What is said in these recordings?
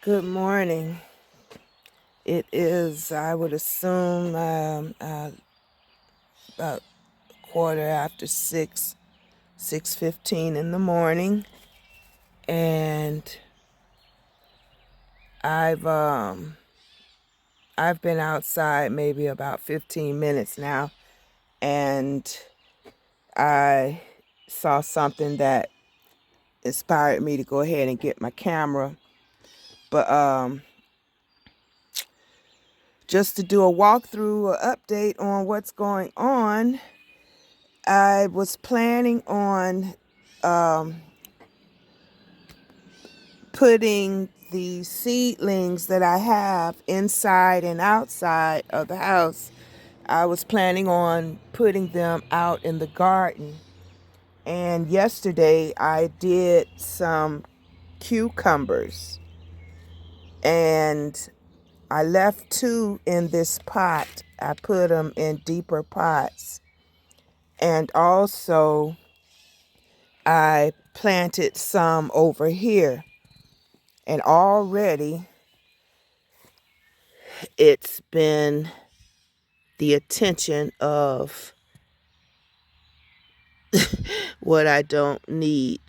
Good morning. It is, I would assume, about quarter after 6, 6:15 in the morning, and I've um I've been outside maybe about 15 minutes now, and I saw something that inspired me to go ahead and get my camera. But just to do a walkthrough or update on what's going on, I was planning on um, putting the seedlings that I have inside and outside of the house. I was planning on putting them out in the garden. And yesterday I did some cucumbers, and I left 2 in this pot. I put them in deeper pots. And also I planted some over here. And already it's been the attention of what I don't need.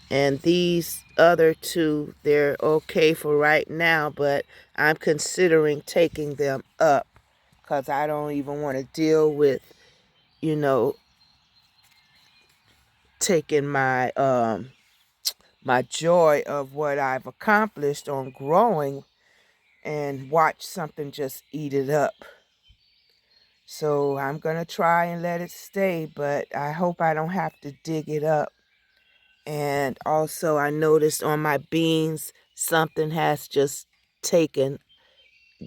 And these other 2, they're okay for right now, but I'm considering taking them up because I don't even want to deal with, you know, taking my joy of what I've accomplished on growing and watch something just eat it up. So I'm going to try and let it stay, but I hope I don't have to dig it up. And also I noticed on my beans, something has just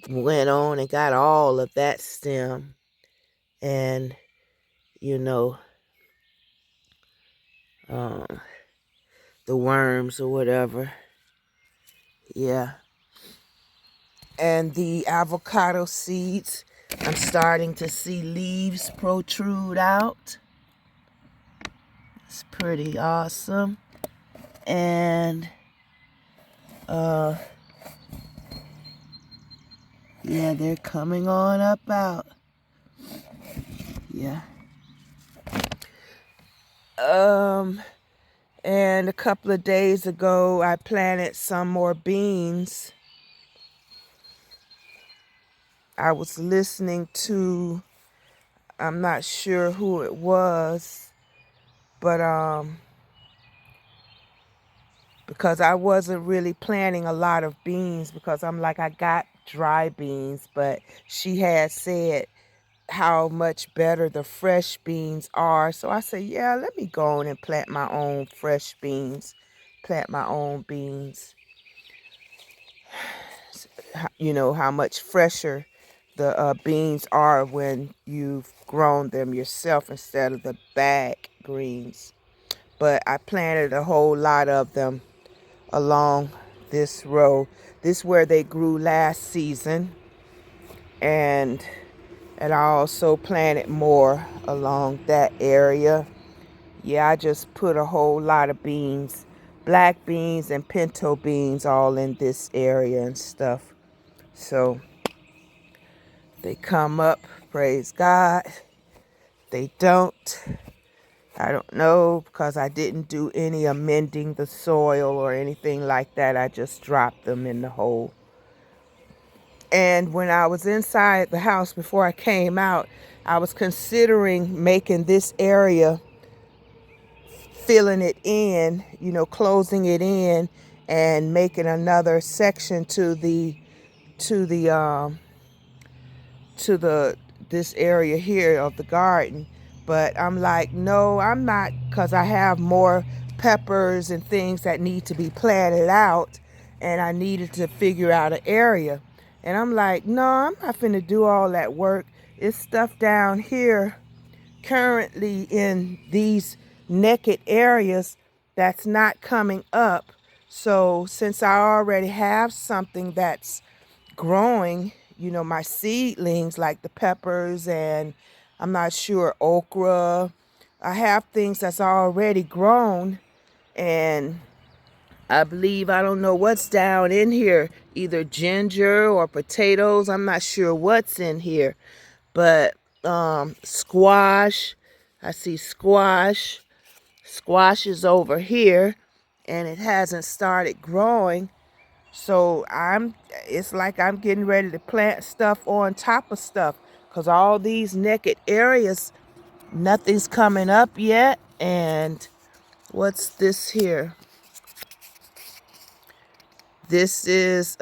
went on and got all of that stem and, you know, um, the worms or whatever. Yeah. And the avocado seeds, I'm starting to see leaves protrude out. It's pretty awesome. And yeah, they're coming on up out. Yeah. And a couple of days ago I planted some more beans. I was listening to, I'm not sure who it was, but because I wasn't really planting a lot of beans, because I'm like, I got dry beans, but she had said how much better the fresh beans are. So I said, yeah, let me go on and plant my own fresh beans, plant my own beans. You know how much fresher the beans are when you've grown them yourself instead of the bag greens. But I planted a whole lot of them along this row. This is where they grew last season, and I also planted more along that area. Yeah, I just put a whole lot of beans, black beans and pinto beans, all in this area and stuff. So they come up, praise God. They don't, I don't know, because I didn't do any amending the soil or anything like that. I just dropped them in the hole. And when I was inside the house before I came out, I was considering making this area, filling it in, you know, closing it in and making another section to the this area here of the garden. But I'm like, no, I'm not, because I have more peppers and things that need to be planted out, and I needed to figure out an area. And I'm like, no, I'm not finna do all that work. It's stuff down here currently in these naked areas that's not coming up. So since I already have something that's growing, you know, my seedlings like the peppers and I'm not sure, okra, I have things that's already grown, and I believe, I don't know what's down in here, either ginger or potatoes. I'm not sure what's in here, but squash. I see squash. Squash is over here, and it hasn't started growing. So it's like I'm getting ready to plant stuff on top of stuff, because all these naked areas, nothing's coming up yet. And what's this here? This is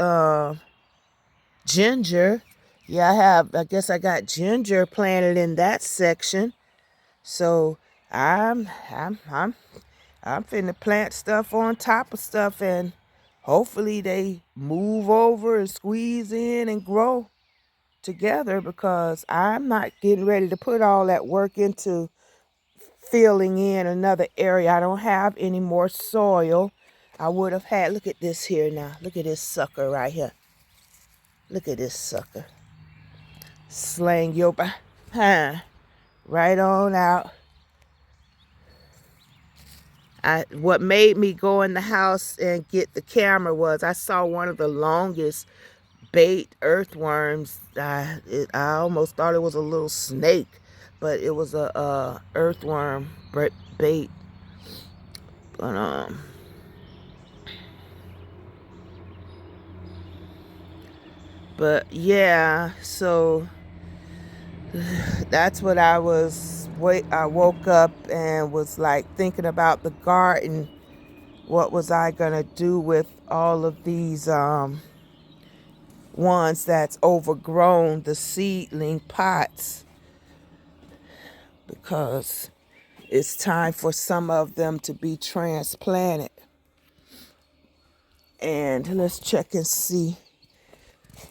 ginger. Yeah, I guess I got ginger planted in that section. So I'm finna plant stuff on top of stuff, and hopefully they move over and squeeze in and grow together, because I'm not getting ready to put all that work into filling in another area. I don't have any more soil. I would have had, look at this here now. Look at this sucker right here. Look at this sucker. Slang your behind right on out. What made me go in the house and get the camera was I saw one of the longest bait earthworms. I almost thought it was a little snake, but it was a earthworm bait. But yeah, so that's what I was. I woke up and was like thinking about the garden. What was I gonna do with all of these ones that's overgrown, the seedling pots, because it's time for some of them to be transplanted. And let's check and see.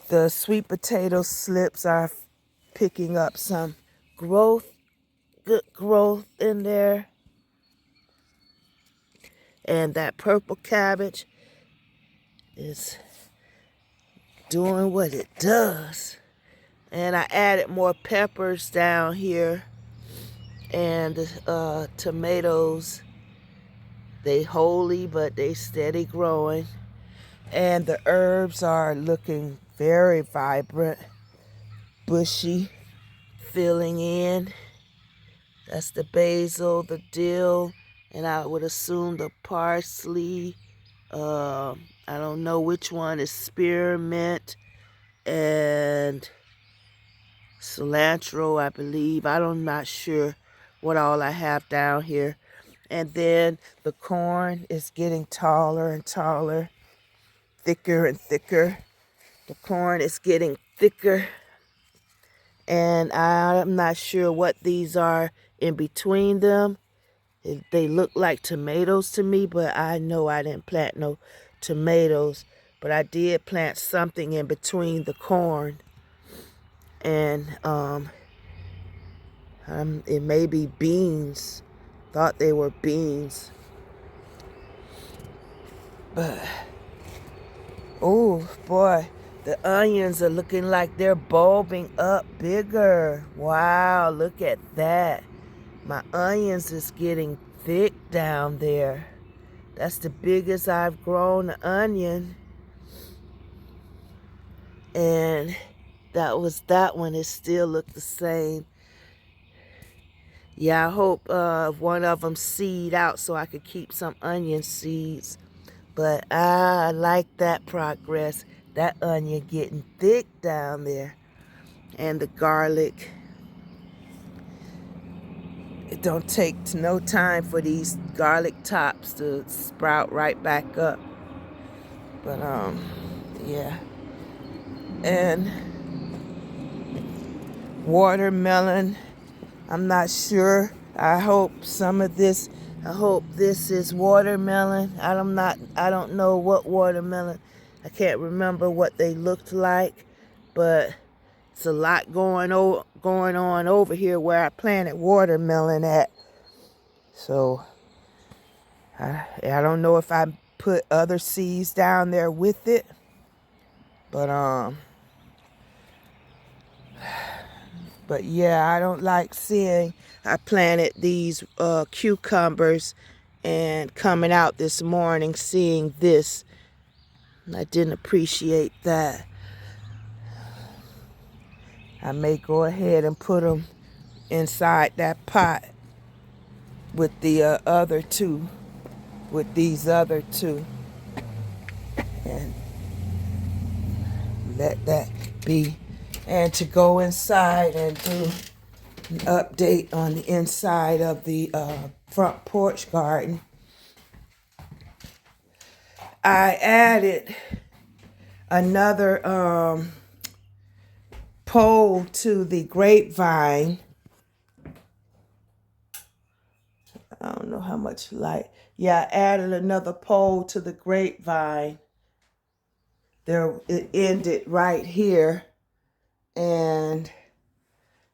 The sweet potato slips are picking up some growth, good growth in there. And that purple cabbage is doing what it does. And I added more peppers down here, and tomatoes. They holy, but they steady growing. And the herbs are looking very vibrant, bushy, filling in. That's the basil, the dill, and I would assume the parsley. I don't know which one is spearmint, and cilantro, I believe. I'm not sure what all I have down here. And then the corn is getting taller and taller, thicker and thicker. The corn is getting thicker. And I'm not sure what these are in between them. They look like tomatoes to me, but I know I didn't plant no tomatoes. But I did plant something in between the corn. And it may be beans. Thought they were beans. But, oh boy, the onions are looking like they're bulbing up bigger. Wow, look at that. My onions is getting thick down there. That's the biggest I've grown an onion. And that one. It still looked the same. Yeah, I hope one of them seed out so I could keep some onion seeds. But I like that progress. That onion getting thick down there. And the garlic. It don't take no time for these garlic tops to sprout right back up. But yeah. And watermelon, I'm not sure. I hope this is watermelon. I don't know what watermelon. I can't remember what they looked like, but it's a lot going on over here where I planted watermelon at. So I don't know if I put other seeds down there with it, but yeah, I don't like seeing I planted these cucumbers And coming out this morning, seeing this, I didn't appreciate that. I may go ahead and put them inside that pot with the other two, with these other two, and let that be. And to go inside and do an update on the inside of the front porch garden, I added another pole to the grapevine. I don't know how much light. Yeah, I added another pole to the grapevine. There, it ended right here, and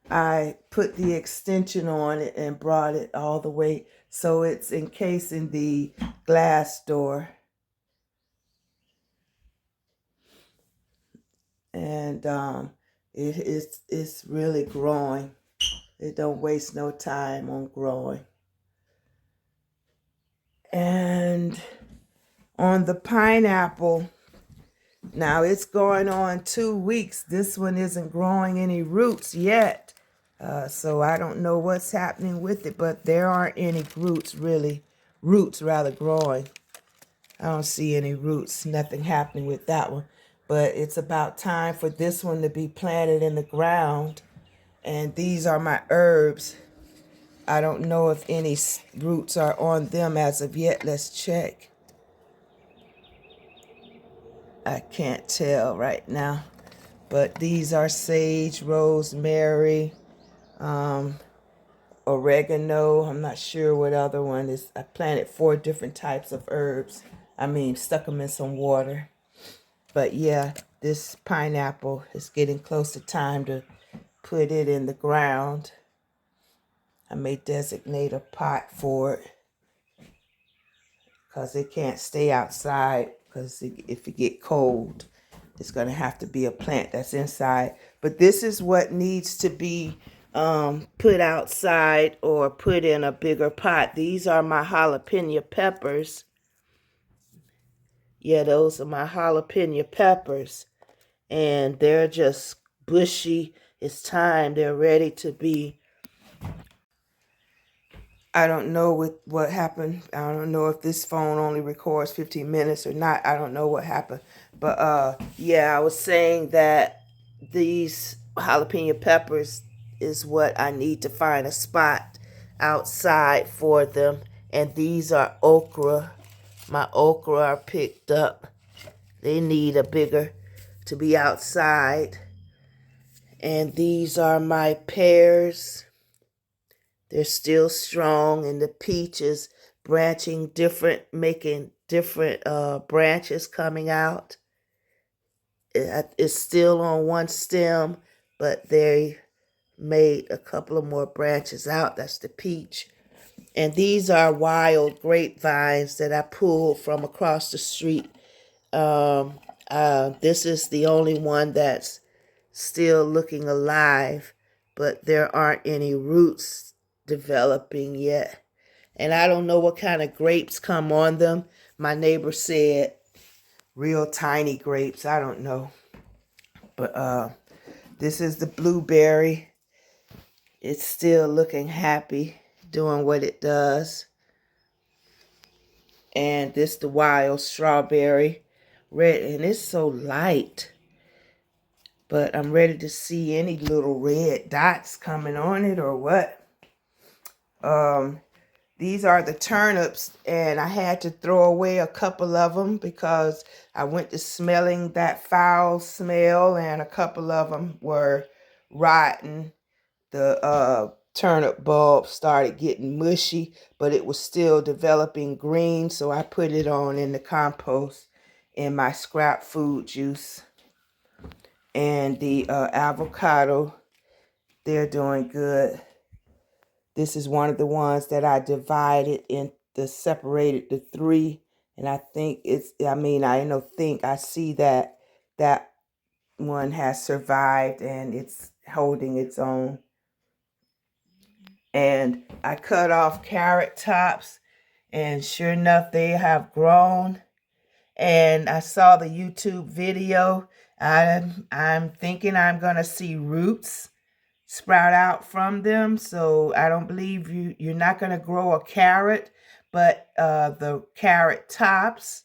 I put the extension on it and brought it all the way so it's encasing the glass door. And it's really growing. It don't waste no time on growing. And on the pineapple, now it's going on 2 weeks. This one isn't growing any roots yet. So I don't know what's happening with it, but there aren't any roots rather growing. I don't see any roots, nothing happening with that one. But it's about time for this one to be planted in the ground. And these are my herbs. I don't know if any roots are on them as of yet. Let's check. I can't tell right now. But these are sage, rosemary, oregano. I'm not sure what other one is. I planted 4 different types of herbs. Stuck them in some water. But yeah, this pineapple is getting close to time to put it in the ground. I may designate a pot for it because it can't stay outside, because if it get cold, it's going to have to be a plant that's inside. But this is what needs to be put outside or put in a bigger pot. These are my jalapeno peppers. Yeah, those are my jalapeno peppers. And they're just bushy. It's time. They're ready to be. I don't know what happened. I don't know if this phone only records 15 minutes or not. I don't know what happened. But yeah, I was saying that these jalapeno peppers is what I need to find a spot outside for them. And these are okra. My okra are picked up. They need a bigger to be outside. And these are my pears. They're still strong, and the peaches branching different, making different branches coming out. It's still on one stem, but they made a couple of more branches out. That's the peach. And these are wild grapevines that I pulled from across the street. This is the only one that's still looking alive, but there aren't any roots developing yet. And I don't know what kind of grapes come on them. My neighbor said real tiny grapes. I don't know. But this is the blueberry. It's still looking happy, doing what it does. And this the wild strawberry. Red, and it's so light. But I'm ready to see any little red dots coming on it or what. These are the turnips, and I had to throw away a couple of them because I went to smelling that foul smell, and a couple of them were rotten. The turnip bulb started getting mushy, but it was still developing green, so I put it on in the compost in my scrap food juice. And the avocado, they're doing good. This is one of the ones that I divided separated the 3. And I think I see that that one has survived and it's holding its own. And I cut off carrot tops, And sure enough, they have grown. And I saw the YouTube video. I'm thinking I'm going to see roots sprout out from them. So I don't believe you're not going to grow a carrot, but the carrot tops,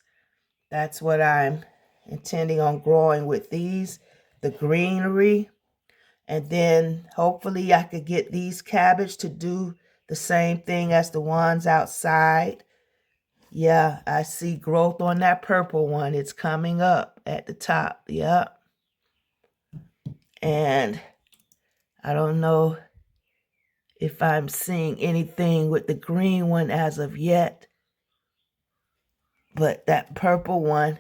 that's what I'm intending on growing with these, the greenery. And then hopefully I could get these cabbage to do the same thing as the ones outside. Yeah, I see growth on that purple one. It's coming up at the top. Yep. And I don't know if I'm seeing anything with the green one as of yet. But that purple one,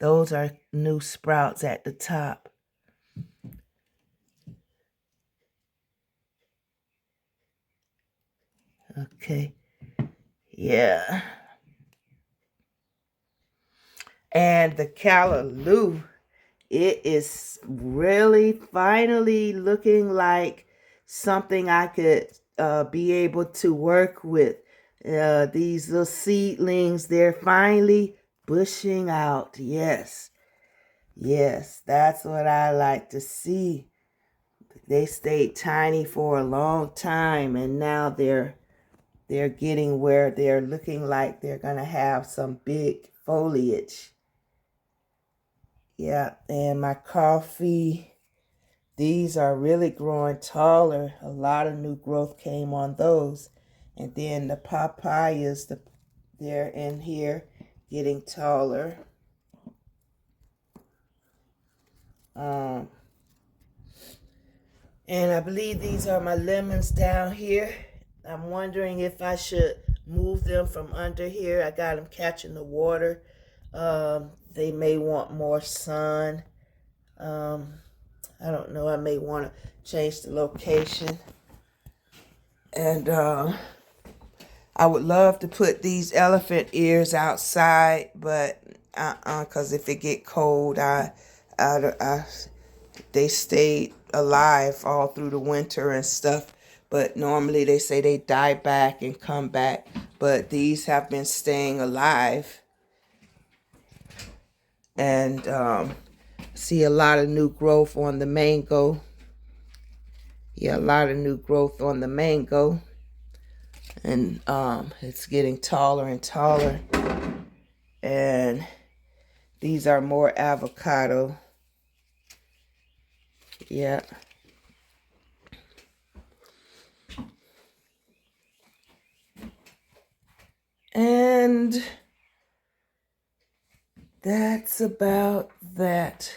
those are new sprouts at the top. Okay. Yeah. And the callaloo, it is really finally looking like something I could be able to work with. These little seedlings, they're finally bushing out. Yes. Yes, that's what I like to see. They stayed tiny for a long time, and now they're getting where they're looking like they're going to have some big foliage. Yeah, and my coffee, these are really growing taller. A lot of new growth came on those. And then the papayas, they're in here getting taller. And I believe these are my lemons down here. I'm wondering if I should move them from under here. I got them catching the water. They may want more sun. I don't know. I may want to change the location. And I would love to put these elephant ears outside, but because if it get cold, they stayed alive all through the winter and stuff. But normally they say they die back and come back. But these have been staying alive. And see a lot of new growth on the mango. Yeah, a lot of new growth on the mango. And it's getting taller and taller. And these are more avocado. Yeah. And that's about that.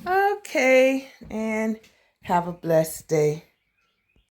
Okay, and have a blessed day.